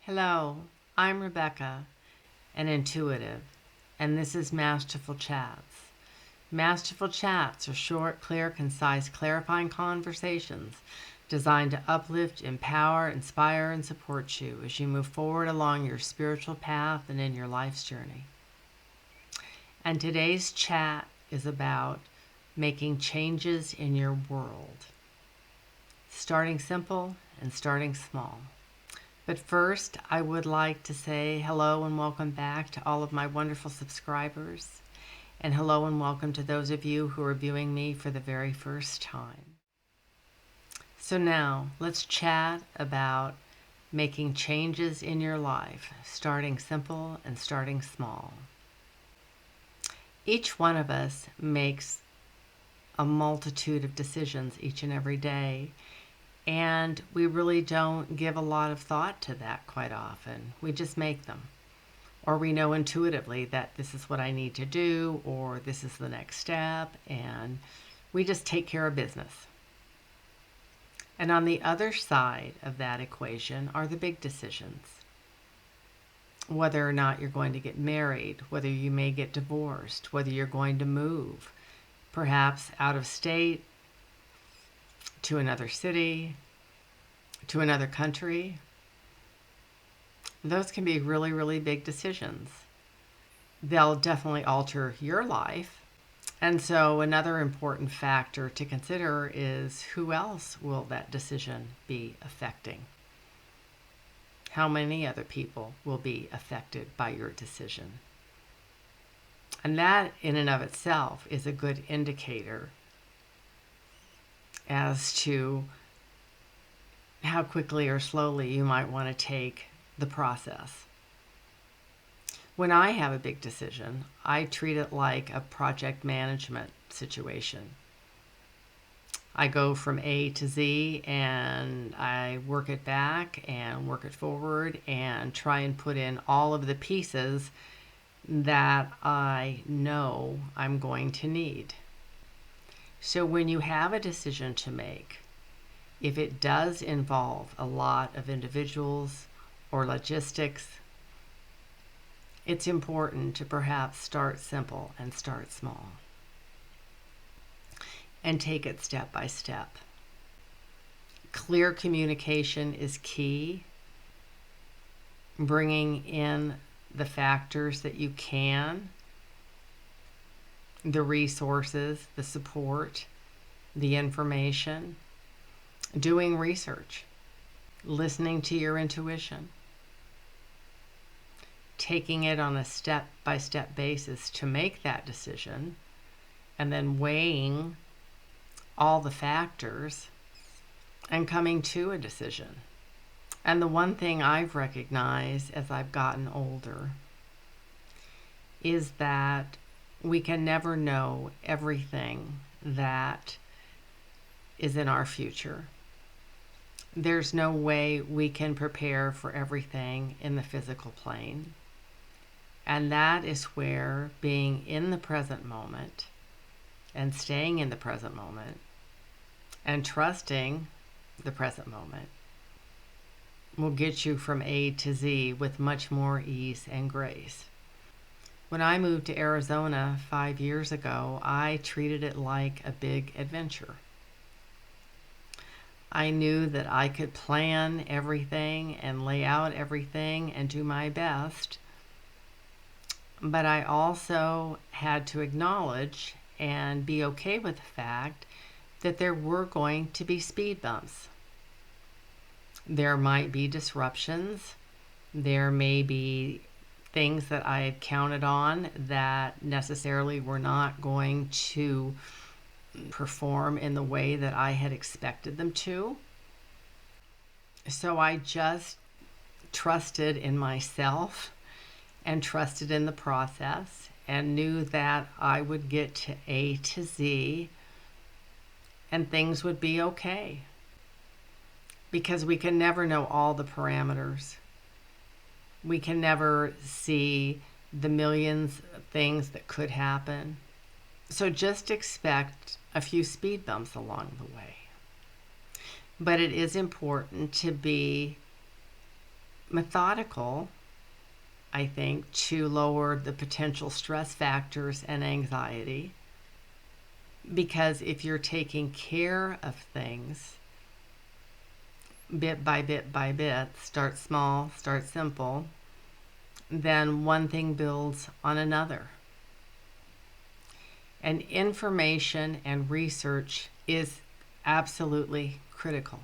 Hello, I'm Rebecca, an intuitive, and this is Masterful Chats. Masterful Chats are short, clear, concise, clarifying conversations designed to uplift, empower, inspire, and support you as you move forward along your spiritual path and in your life's journey. And today's chat is about making changes in your world, starting simple and starting small. But first, I would like to say hello and welcome back to all of my wonderful subscribers. And hello and welcome to those of you who are viewing me for the very first time. So now, let's chat about making changes in your life, starting simple and starting small. Each one of us makes a multitude of decisions each and every day. And we really don't give a lot of thought to that quite often. We just make them. Or we know intuitively that this is what I need to do, or this is the next step, and we just take care of business. And on the other side of that equation are the big decisions. Whether or not you're going to get married, whether you may get divorced, whether you're going to move, perhaps out of state, to another city, to another country. Those can be really, really big decisions. They'll definitely alter your life. And so another important factor to consider is who else will that decision be affecting? How many other people will be affected by your decision? And that in and of itself is a good indicator as to how quickly or slowly you might want to take the process. When I have a big decision, I treat it like a project management situation. I go from A to Z and I work it back and work it forward and try and put in all of the pieces that I know I'm going to need. So when you have a decision to make, if it does involve a lot of individuals or logistics, it's important to perhaps start simple and start small and take it step by step. Clear communication is key. Bringing in the factors that you can, the resources, the support, the information, doing research, listening to your intuition, taking it on a step-by-step basis to make that decision, and then weighing all the factors and coming to a decision. And the one thing I've recognized as I've gotten older is that we can never know everything that is in our future. There's no way we can prepare for everything in the physical plane. And that is where being in the present moment and staying in the present moment and trusting the present moment will get you from A to Z with much more ease and grace. When I moved to Arizona 5 years ago, I treated it like a big adventure. I knew that I could plan everything and lay out everything and do my best, but I also had to acknowledge and be okay with the fact that there were going to be speed bumps. There might be disruptions. There may be things that I had counted on that necessarily were not going to perform in the way that I had expected them to. So I just trusted in myself and trusted in the process and knew that I would get to A to Z and things would be okay. Because we can never know all the parameters. We can never see the millions of things that could happen. So just expect a few speed bumps along the way. But it is important to be methodical, I think, to lower the potential stress factors and anxiety. Because if you're taking care of things bit by bit by bit, start small, start simple, then one thing builds on another. And information and research is absolutely critical.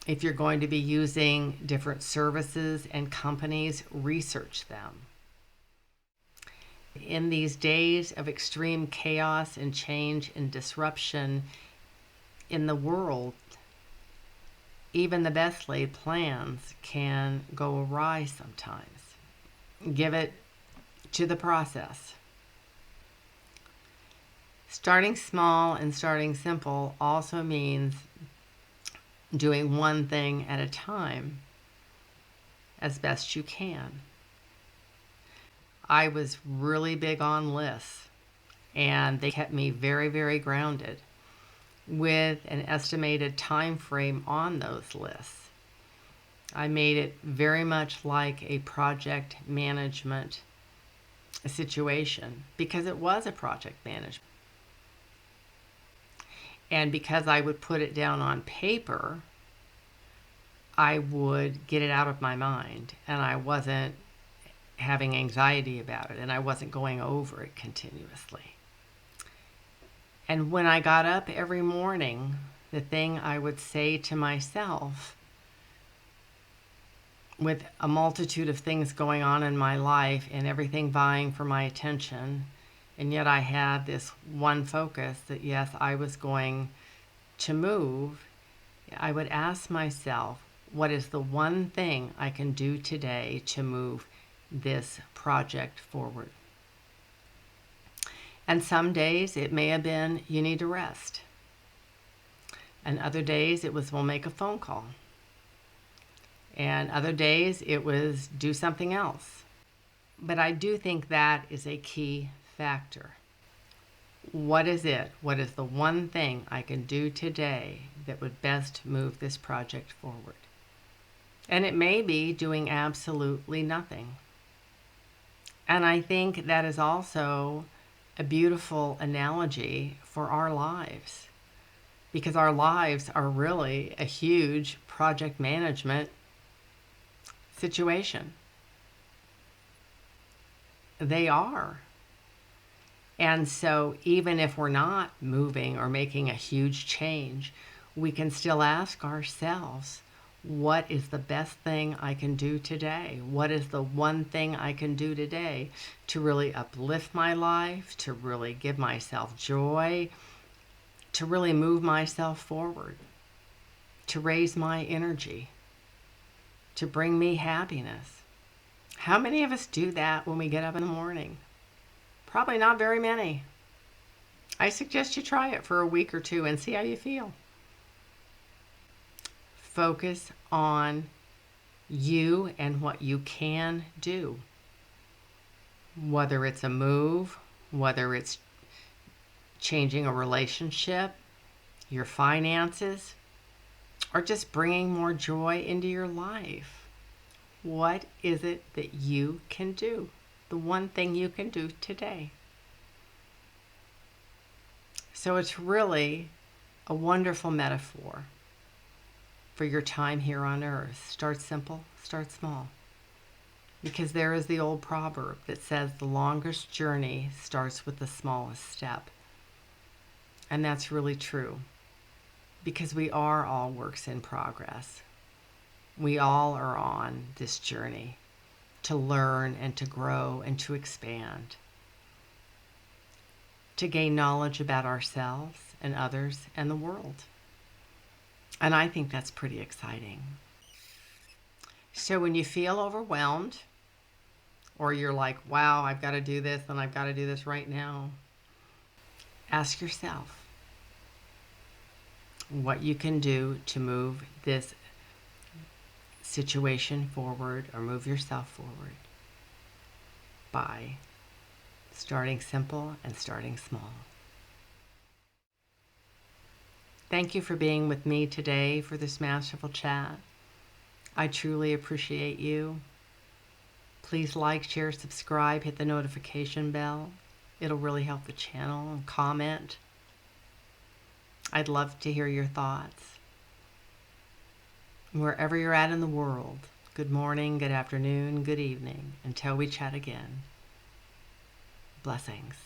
If you're going to be using different services and companies, research them. In these days of extreme chaos and change and disruption in the world, even the best laid plans can go awry sometimes. Give it to the process. Starting small and starting simple also means doing one thing at a time as best you can. I was really big on lists, and they kept me very, very grounded with an estimated time frame on those lists. I made it very much like a project management situation because it was a project management. And because I would put it down on paper, I would get it out of my mind, and I wasn't having anxiety about it, and I wasn't going over it continuously. And when I got up every morning, the thing I would say to myself, with a multitude of things going on in my life and everything vying for my attention, and yet I had this one focus that, yes, I was going to move, I would ask myself, what is the one thing I can do today to move this project forward? And some days it may have been, you need to rest. And other days it was, we'll make a phone call. And other days it was, do something else. But I do think that is a key factor. What is it? What is the one thing I can do today that would best move this project forward? And it may be doing absolutely nothing. And I think that is also a beautiful analogy for our lives, because our lives are really a huge project management situation. They are. And so even if we're not moving or making a huge change, we can still ask ourselves, what is the best thing I can do today? What is the one thing I can do today to really uplift my life, to really give myself joy, to really move myself forward, to raise my energy, to bring me happiness? How many of us do that when we get up in the morning? Probably not very many. I suggest you try it for a week or two and see how you feel. Focus on you and what you can do. Whether it's a move, whether it's changing a relationship, your finances, or just bringing more joy into your life. What is it that you can do? The one thing you can do today. So it's really a wonderful metaphor for your time here on earth. Start simple, start small. Because there is the old proverb that says the longest journey starts with the smallest step. And that's really true, because we are all works in progress. We all are on this journey to learn and to grow and to expand, to gain knowledge about ourselves and others and the world. And I think that's pretty exciting. So when you feel overwhelmed, or you're like, wow, I've got to do this and I've got to do this right now, ask yourself what you can do to move this situation forward or move yourself forward by starting simple and starting small. Thank you for being with me today for this Masterful Chat. I truly appreciate you. Please like, share, subscribe, hit the notification bell. It'll really help the channel, and comment. I'd love to hear your thoughts. Wherever you're at in the world, good morning, good afternoon, good evening. Until we chat again. Blessings.